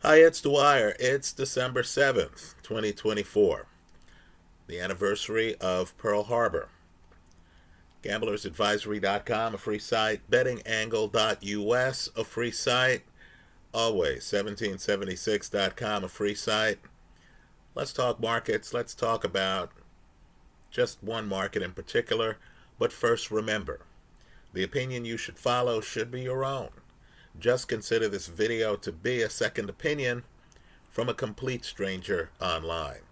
Hi, it's Dwyer. It's December 7th, 2024, the anniversary of Pearl Harbor. GamblersAdvisory.com, a free site. BettingAngle.us, a free site. Always, 1776.com, a free site. Let's talk markets. Let's talk about just one market in particular. But first, remember, the opinion you should follow should be your own. Just consider this video to be a second opinion from a complete stranger online.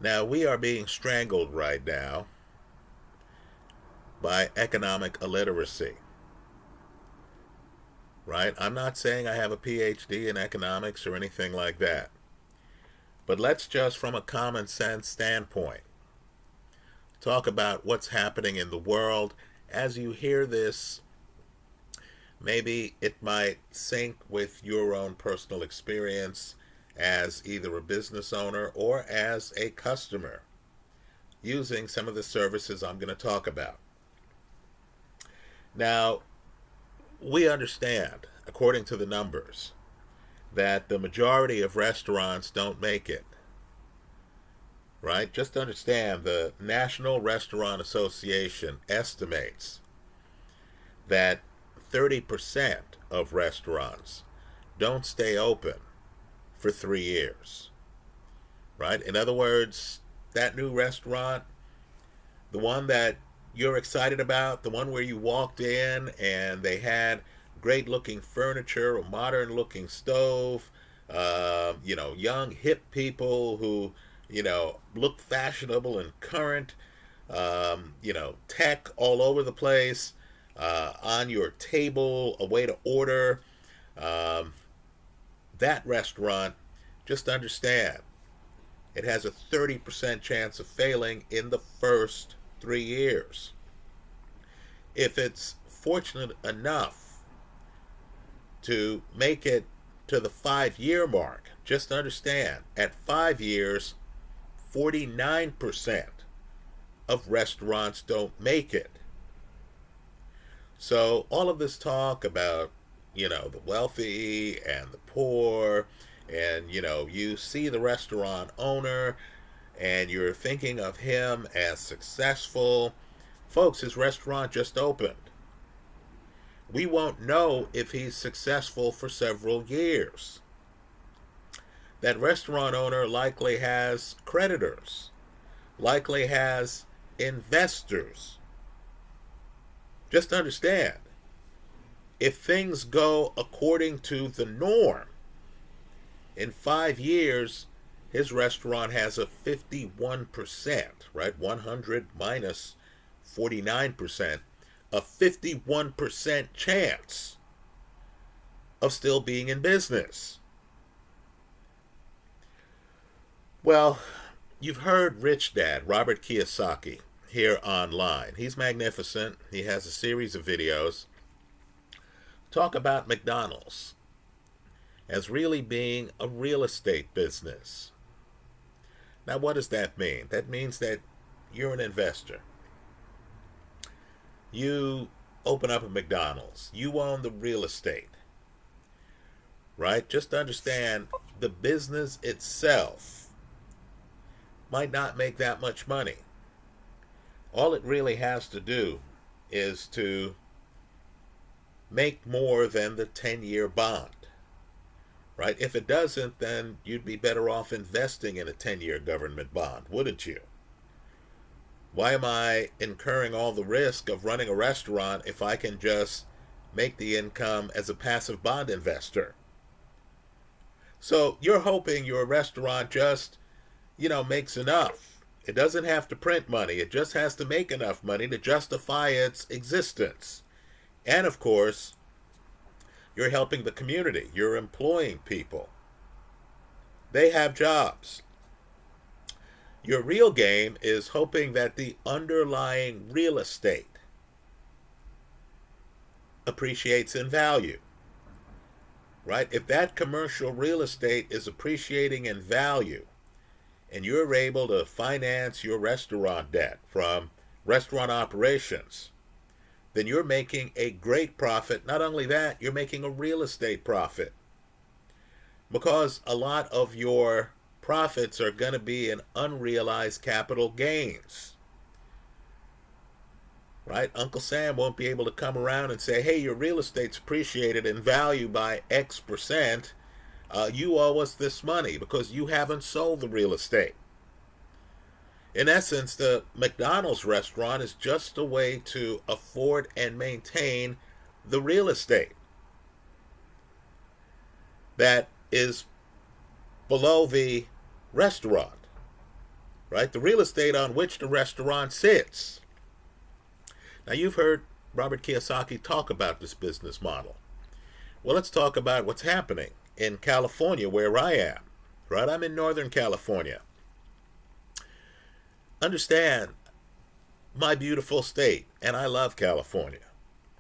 Now, we are being strangled right now by economic illiteracy, right? I'm not saying I have a PhD in economics or anything like that, but let's just, from a common sense standpoint, talk about what's happening in the world. As you hear this, maybe it might sync with your own personal experience as either a business owner or as a customer using some of the services I'm going to talk about. Now, we understand, according to the numbers, that the majority of restaurants don't make it. Right? Just understand, the National Restaurant Association estimates that 30% of restaurants don't stay open for 3 years. Right? In other words, that new restaurant, the one that you're excited about, the one where you walked in and they had great looking furniture, a modern looking stove, young hip people who, look fashionable and current, tech all over the place, on your table, a way to order. That restaurant, just understand, it has a 30% chance of failing in the first 3 years. If it's fortunate enough to make it to the 5-year mark, just understand, at 5 years, 49% of restaurants don't make it. So all of this talk about, the wealthy and the poor, and, you see the restaurant owner and you're thinking of him as successful. Folks, his restaurant just opened. We won't know if he's successful for several years. That restaurant owner likely has creditors, likely has investors. Just understand, if things go according to the norm, in 5 years, his restaurant has a 51%, right? 100 minus 49%, a 51% chance of still being in business. Well, you've heard Rich Dad, Robert Kiyosaki, here online. He's magnificent. He has a series of videos talk about McDonald's as really being a real estate business. Now, what does that mean? That means that you're an investor. You open up a McDonald's. You own the real estate. Right? Just understand, the business itself might not make that much money. All it really has to do is to make more than the 10-year bond. Right? If it doesn't, then you'd be better off investing in a 10-year government bond, wouldn't you? Why am I incurring all the risk of running a restaurant if I can just make the income as a passive bond investor? So you're hoping your restaurant just, makes enough. It doesn't have to print money. It just has to make enough money to justify its existence. And of course, you're helping the community. You're employing people. They have jobs. Your real game is hoping that the underlying real estate appreciates in value. Right? If that commercial real estate is appreciating in value and you're able to finance your restaurant debt from restaurant operations, then you're making a great profit. Not only that, you're making a real estate profit. because a lot of your profits are going to be in unrealized capital gains. Right? Uncle Sam won't be able to come around and say, hey, your real estate's appreciated in value by X percent. You owe us this money because you haven't sold the real estate. In essence, the McDonald's restaurant is just a way to afford and maintain the real estate that is below the restaurant, right? The real estate on which the restaurant sits. Now, you've heard Robert Kiyosaki talk about this business model. Well, let's talk about what's happening in California, where I am, right? I'm in Northern California. Understand, my beautiful state, and I love California,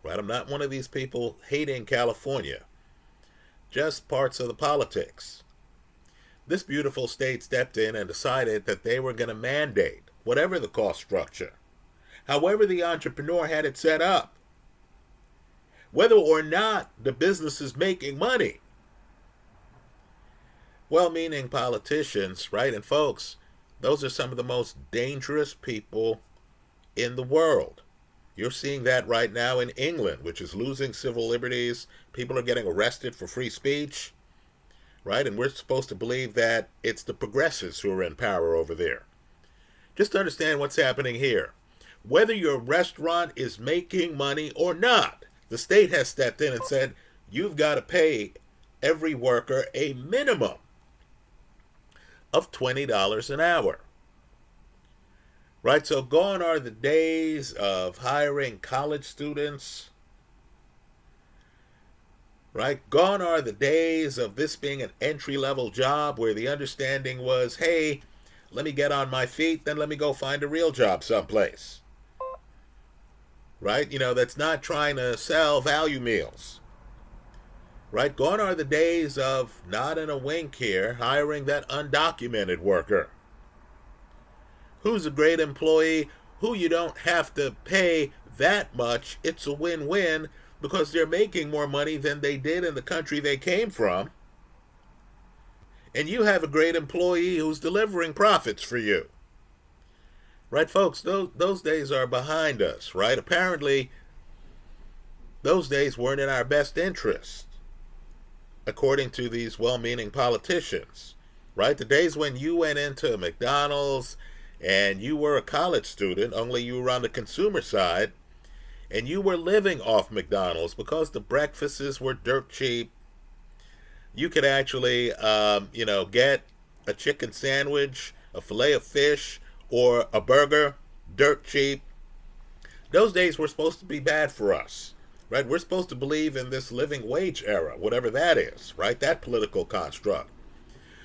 right? I'm not one of these people hating California, just parts of the politics. This beautiful state stepped in and decided that they were going to mandate whatever the cost structure, however the entrepreneur had it set up, whether or not the business is making money. Well-meaning politicians, right? And folks, those are some of the most dangerous people in the world. You're seeing that right now in England, which is losing civil liberties. People are getting arrested for free speech, right? And we're supposed to believe that it's the progressives who are in power over there. Just understand what's happening here. Whether your restaurant is making money or not, the state has stepped in and said, you've got to pay every worker a minimum of $20 an hour. Right? So gone are the days of hiring college students. Right? Gone are the days of this being an entry-level job where the understanding was, hey, let me get on my feet, then let me go find a real job someplace. Right? You know, that's not trying to sell value meals. Right? Gone are the days of nod and a wink here, hiring that undocumented worker. Who's a great employee, who you don't have to pay that much. It's a win-win because they're making more money than they did in the country they came from. And you have a great employee who's delivering profits for you. Right, folks? Those days are behind us, right? Apparently, those days weren't in our best interest, according to these well-meaning politicians, right? The days when you went into McDonald's and you were a college student, only you were on the consumer side, and you were living off McDonald's because the breakfasts were dirt cheap. You could actually, get a chicken sandwich, a fillet of fish, or a burger, dirt cheap. Those days were supposed to be bad for us, right? We're supposed to believe in this living wage era, whatever that is, right? That political construct.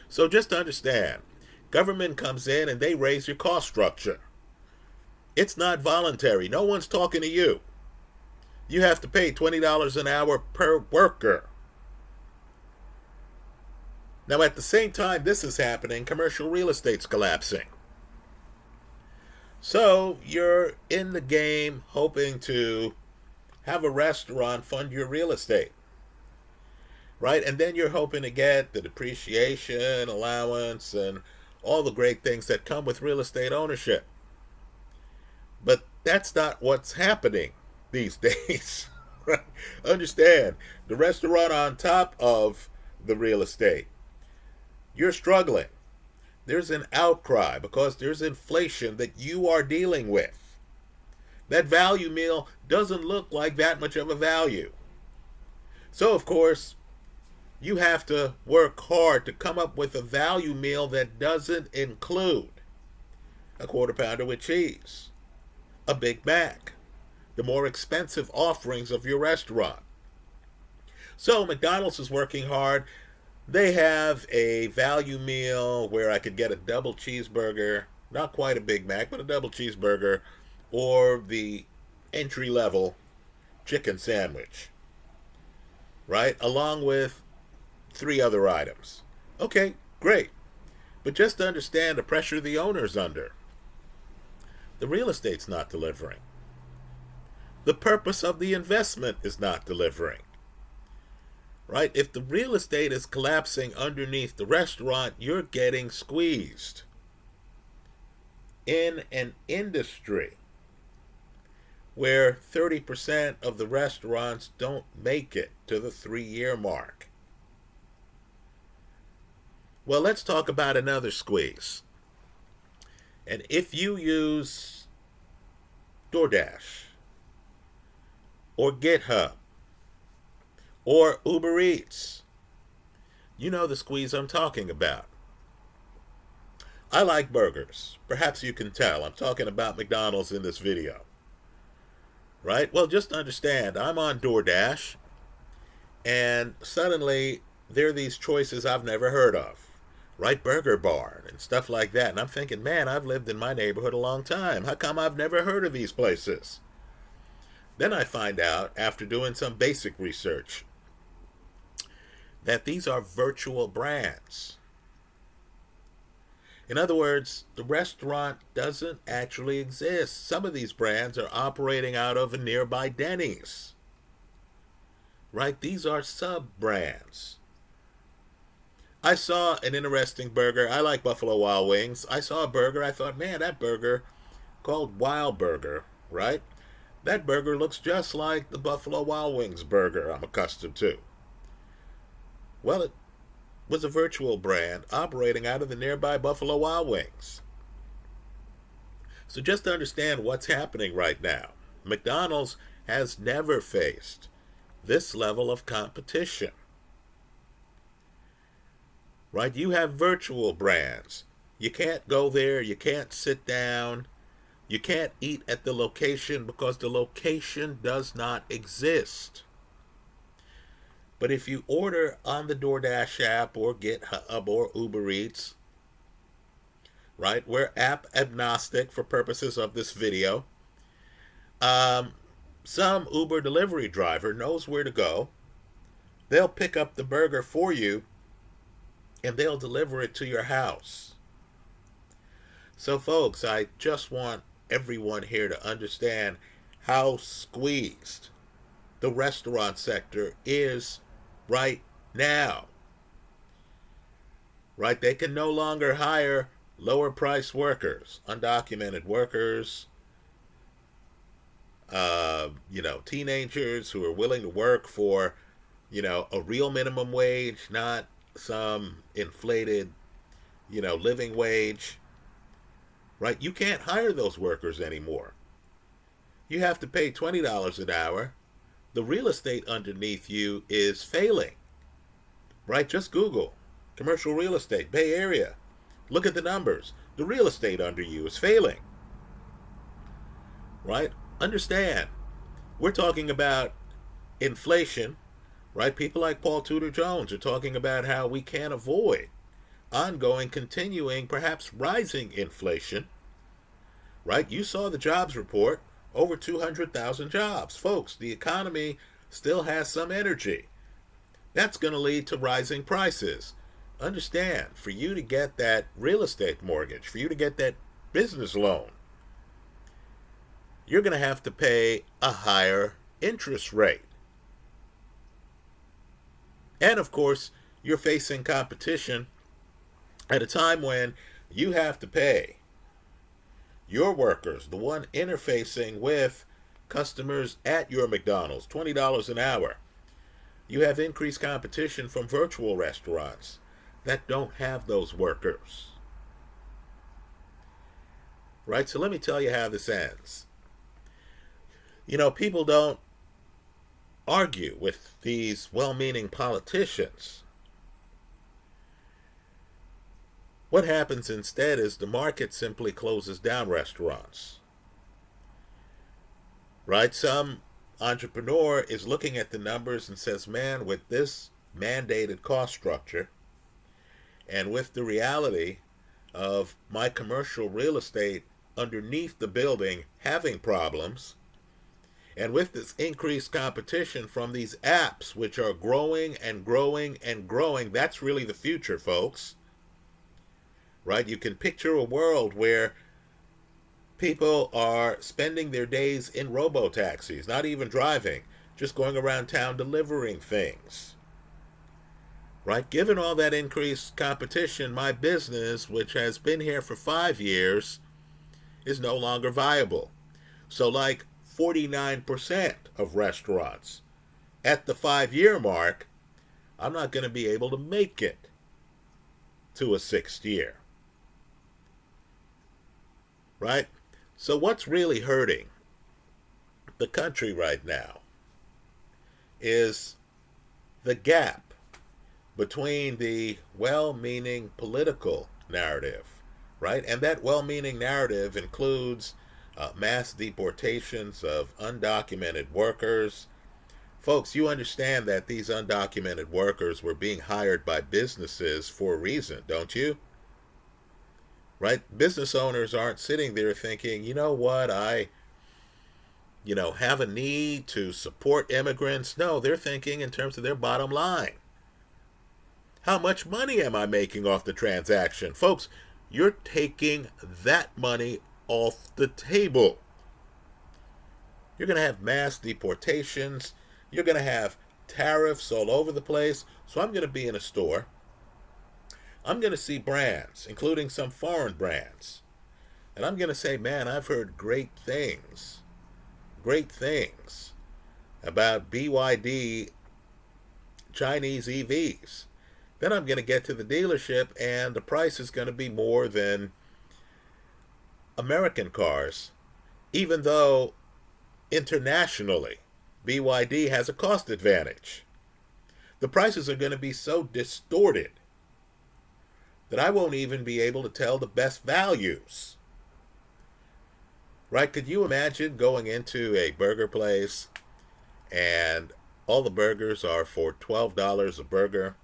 So just understand, government comes in and they raise your cost structure. It's not voluntary. No one's talking to you. You have to pay $20 an hour per worker. Now, at the same time this is happening, commercial real estate's collapsing. So you're in the game hoping to have a restaurant fund your real estate, right? And then you're hoping to get the depreciation allowance and all the great things that come with real estate ownership. But that's not what's happening these days. Right? Understand, the restaurant on top of the real estate, you're struggling. There's an outcry because there's inflation that you are dealing with. That value meal doesn't look like that much of a value. So, of course, you have to work hard to come up with a value meal that doesn't include a quarter pounder with cheese, a Big Mac, the more expensive offerings of your restaurant. So McDonald's is working hard. They have a value meal where I could get a double cheeseburger, not quite a Big Mac, but a double cheeseburger, or the entry-level chicken sandwich, right? Along with 3 other items. Okay, great. But just to understand the pressure the owner's under. The real estate's not delivering. The purpose of the investment is not delivering. right? If the real estate is collapsing underneath the restaurant, you're getting squeezed. In an industry where 30% of the restaurants don't make it to the 3 year mark. Well, let's talk about another squeeze. And if you use DoorDash or GitHub or Uber Eats, you know the squeeze I'm talking about. I like burgers. Perhaps you can tell. I'm talking about McDonald's in this video. Right? Well, just understand, I'm on DoorDash, and suddenly there are these choices I've never heard of. Right? Burger Bar and stuff like that. And I'm thinking, man, I've lived in my neighborhood a long time. How come I've never heard of these places? Then I find out, after doing some basic research, that these are virtual brands. In other words, the restaurant doesn't actually exist. Some of these brands are operating out of a nearby Denny's. Right? These are sub-brands. I saw an interesting burger. I like Buffalo Wild Wings. I saw a burger. I thought, man, that burger called Wild Burger, right? That burger looks just like the Buffalo Wild Wings burger I'm accustomed to. Well, it was a virtual brand operating out of the nearby Buffalo Wild Wings. So just to understand what's happening right now, McDonald's has never faced this level of competition. Right? You have virtual brands. You can't go there, you can't sit down, you can't eat at the location because the location does not exist. But if you order on the DoorDash app or GitHub or Uber Eats, right, we're app agnostic for purposes of this video. Some Uber delivery driver knows where to go. They'll pick up the burger for you and they'll deliver it to your house. So folks, I just want everyone here to understand how squeezed the restaurant sector is right now. Right? They can no longer hire lower price workers, undocumented workers, teenagers who are willing to work for, a real minimum wage, not some inflated, living wage. Right? You can't hire those workers anymore. You have to pay $20 an hour. The real estate underneath you is failing. Right? Just Google commercial real estate, Bay Area. Look at the numbers. The real estate under you is failing. Right? Understand, we're talking about inflation. Right? People like Paul Tudor Jones are talking about how we can't avoid ongoing, continuing, perhaps rising inflation. Right? You saw the jobs report, over 200,000 jobs. Folks, the economy still has some energy. That's going to lead to rising prices. Understand, for you to get that real estate mortgage, for you to get that business loan, you're going to have to pay a higher interest rate. And of course, you're facing competition at a time when you have to pay your workers, the one interfacing with customers at your McDonald's, $20 an hour. You have increased competition from virtual restaurants that don't have those workers. Right? So let me tell you how this ends. People don't argue with these well-meaning politicians. What happens instead is the market simply closes down restaurants. Right? Some entrepreneur is looking at the numbers and says, man, with this mandated cost structure and with the reality of my commercial real estate underneath the building having problems, and with this increased competition from these apps, which are growing and growing and growing, that's really the future, folks. Right? You can picture a world where people are spending their days in robo-taxis, not even driving, just going around town delivering things. right? Given all that increased competition, my business, which has been here for 5 years, is no longer viable. So, like 49% of restaurants at the 5 year mark, I'm not going to be able to make it to a sixth year, right? So, what's really hurting the country right now is the gap between the well meaning political narrative, right? And that well meaning narrative includes mass deportations of undocumented workers. Folks, you understand that these undocumented workers were being hired by businesses for a reason, don't you? Right? Business owners aren't sitting there thinking, you know what, I have a need to support immigrants. No, they're thinking in terms of their bottom line. How much money am I making off the transaction? Folks, you're taking that money off the table. You're going to have mass deportations. You're going to have tariffs all over the place. So I'm going to be in a store. I'm going to see brands, including some foreign brands. And I'm going to say, man, I've heard great things about BYD Chinese EVs. Then I'm going to get to the dealership and the price is going to be more than American cars, even though internationally BYD has a cost advantage. The prices are going to be so distorted that I won't even be able to tell the best values. Right? Could you imagine going into a burger place and all the burgers are for $12 a burger?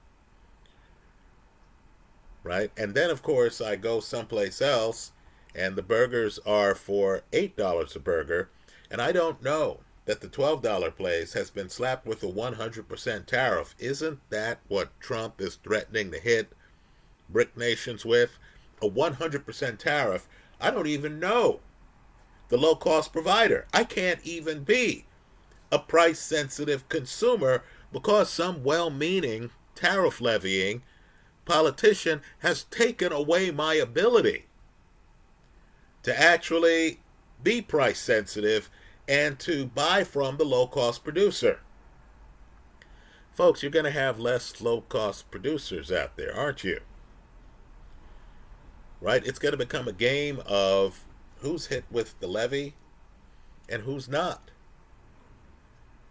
Right? And then, of course, I go someplace else and the burgers are for $8 a burger, and I don't know that the $12 place has been slapped with a 100% tariff. Isn't that what Trump is threatening to hit BRIC nations with? A 100% tariff. I don't even know the low-cost provider. I can't even be a price-sensitive consumer because some well-meaning tariff levying politician has taken away my ability to actually be price sensitive and to buy from the low-cost producer. Folks, you're going to have less low-cost producers out there, aren't you? Right? It's going to become a game of who's hit with the levy and who's not.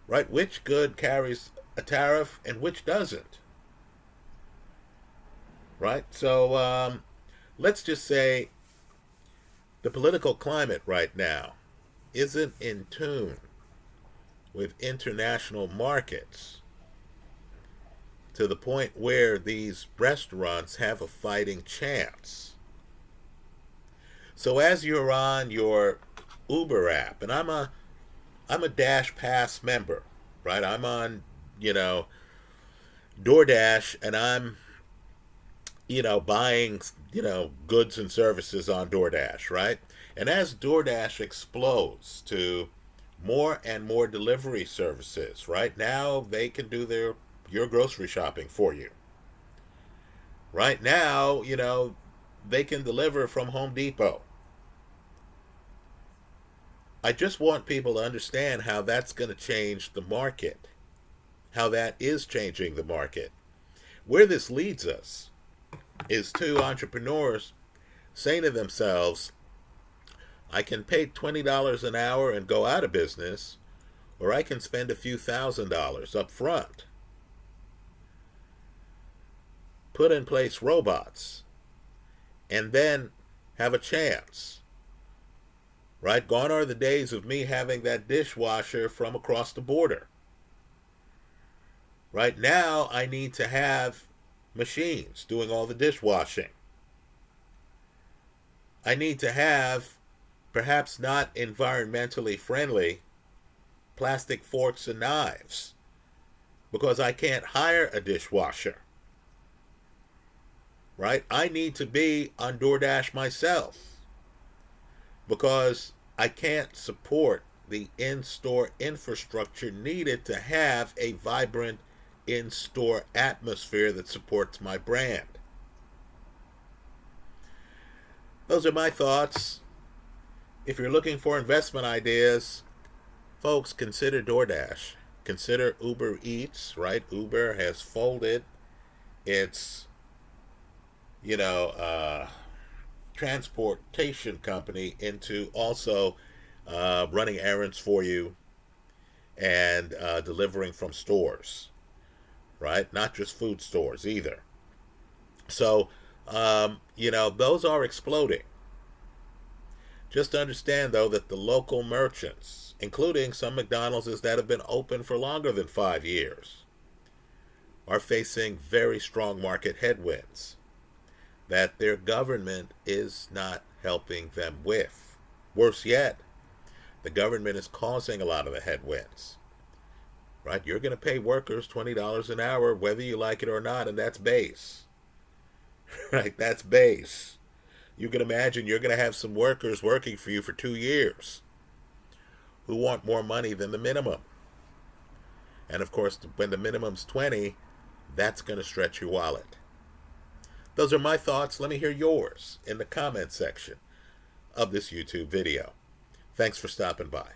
Right? Which good carries a tariff and which doesn't. Right? So let's just say the political climate right now isn't in tune with international markets to the point where these restaurants have a fighting chance. So as you're on your Uber app, and I'm a Dash Pass member, right? I'm on, DoorDash, and I'm, buying, goods and services on DoorDash, right? And as DoorDash explodes to more and more delivery services, right? Now they can do your grocery shopping for you. Right now, they can deliver from Home Depot. I just want people to understand how that's going to change the market, how that is changing the market. Where this leads us is to entrepreneurs saying to themselves, I can pay $20 an hour and go out of business, or I can spend a few $1,000s up front, put in place robots, and then have a chance. Right? Gone are the days of me having that dishwasher from across the border. Right now, I need to have machines doing all the dishwashing. I need to have perhaps not environmentally friendly plastic forks and knives because I can't hire a dishwasher. Right? I need to be on DoorDash myself because I can't support the in-store infrastructure needed to have a vibrant in-store atmosphere that supports my brand. Those are my thoughts. If you're looking for investment ideas, folks, consider DoorDash. Consider Uber Eats, right? Uber has folded its, you know, transportation company into also running errands for you and delivering from stores, right? Not just food stores either. So, those are exploding. Just understand, though, that the local merchants, including some McDonald's that have been open for longer than 5 years, are facing very strong market headwinds that their government is not helping them with. Worse yet, the government is causing a lot of the headwinds. Right? You're going to pay workers $20 an hour whether you like it or not, and that's base. Right? That's base. You can imagine you're going to have some workers working for you for 2 years who want more money than the minimum. And of course, when the minimum's 20, that's going to stretch your wallet. Those are my thoughts. Let me hear yours in the comment section of this YouTube video. Thanks for stopping by.